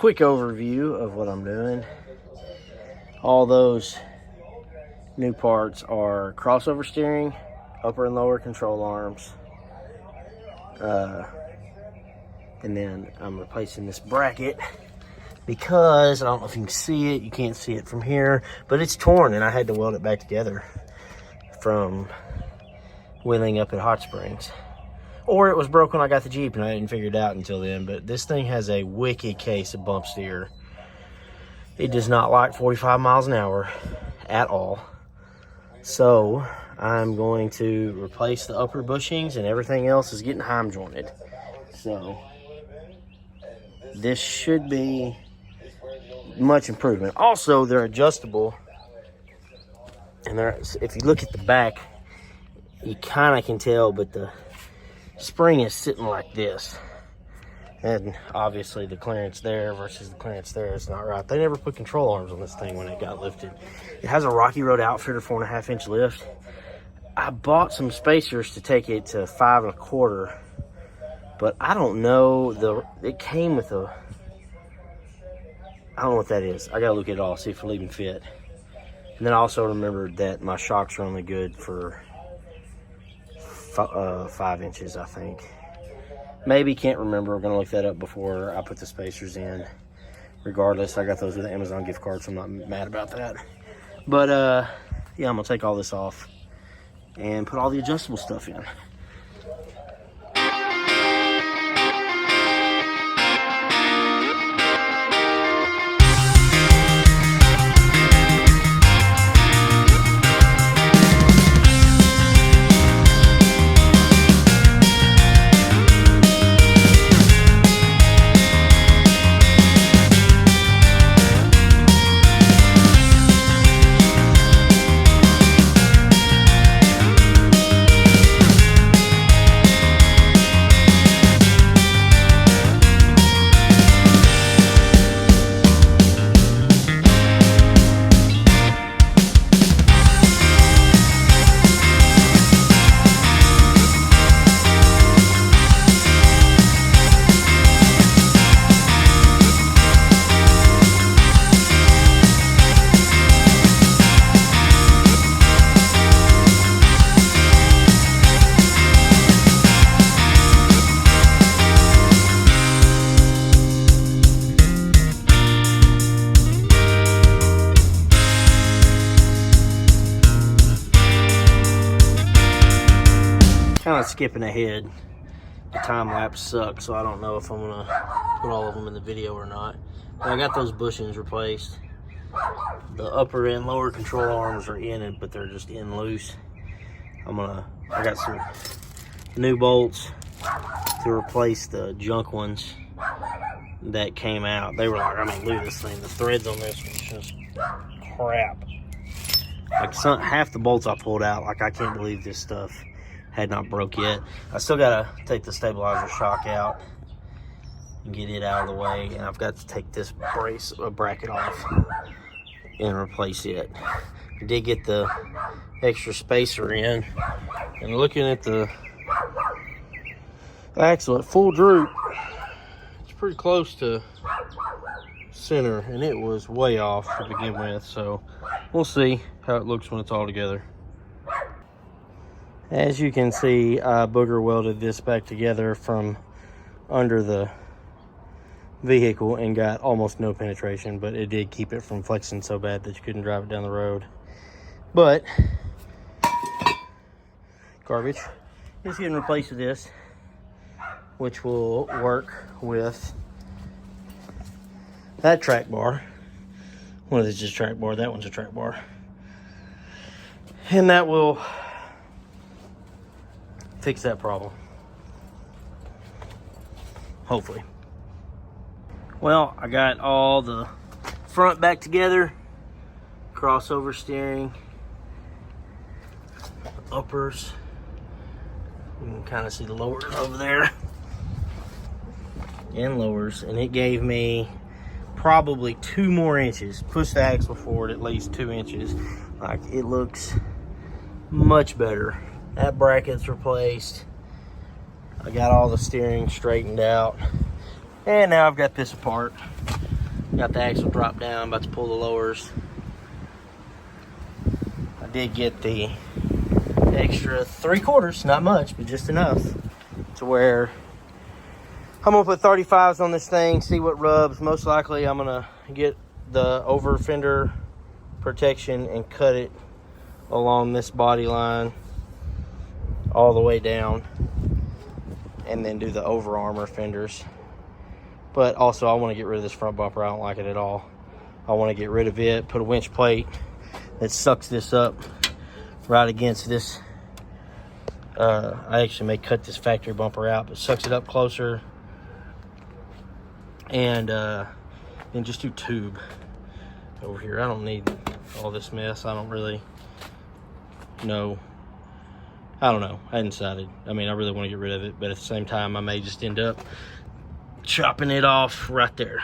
quick overview of what I'm doing. All those new parts are crossover steering, upper and lower control arms, and then I'm replacing this bracket because I don't know if you can see it. You can't see it from here, but it's torn and I had to weld it back together from wheeling up at Hot Springs. Or it was broken when I got the Jeep and I didn't figure it out until then. But this thing has a wicked case of bump steer. It does not like 45 miles an hour at all. So I'm going to replace the upper bushings and everything else is getting heim jointed. So this should be much improvement. Also, they're adjustable. And if you look at the back, you kind of can tell, but the spring is sitting like this. And obviously the clearance there versus the clearance there is not right. They never put control arms on this thing when it got lifted. It has a Rocky Road Outfitter 4.5-inch lift. I bought some spacers to take it to 5 1/4, but I don't know. It came with a, I don't know what that is. I gotta look at it all, see if it'll even fit. And then I also remembered that my shocks are only good for 5 inches, I think. Maybe, can't remember. We're gonna look that up before I put the spacers in. Regardless, I got those with an Amazon gift card, so I'm not mad about that. But yeah, I'm gonna take all this off and put all the adjustable stuff in. Kind of skipping ahead. The time lapse sucks, so I don't know if I'm gonna put all of them in the video or not. But I got those bushings replaced. The upper and lower control arms are in it, but they're just in loose. I got some new bolts to replace the junk ones that came out. They were like, I mean, look at this thing. The threads on this one's just crap. Like half the bolts I pulled out, like I can't believe this stuff had not broke yet. I still gotta take the stabilizer shock out and get it out of the way, and I've got to take this bracket off and replace it. I did get the extra spacer in, and looking at the axle at full droop, it's pretty close to center, and it was way off to begin with, so we'll see how it looks when it's all together. As you can see, I booger welded this back together from under the vehicle and got almost no penetration, but it did keep it from flexing so bad that you couldn't drive it down the road. But garbage is getting replaced with this, which will work with that track bar. One of these is just track bar, that one's a track bar. And that will fix that problem, hopefully. Well, I got all the front back together, crossover steering, uppers. You can kind of see the lowers over there, and lowers, and it gave me probably 2 more inches. Push the axle forward at least 2 inches. Like, it looks much better. That bracket's replaced. I got all the steering straightened out. And now I've got this apart. Got the axle drop down, about to pull the lowers. I did get the extra 3/4, not much, but just enough to where I'm gonna put 35s on this thing, see what rubs. Most likely I'm gonna get the over fender protection and cut it along this body line all the way down, and then do the over armor fenders. But also I want to get rid of this front bumper. I don't like it at all. I want to get rid of it, put a winch plate that sucks this up right against this. I actually may cut this factory bumper out, but sucks it up closer. And then just do tube over here. I don't need all this mess. I don't really know. I don't know. I hadn't decided. I mean, I really want to get rid of it, but at the same time, I may just end up chopping it off right there.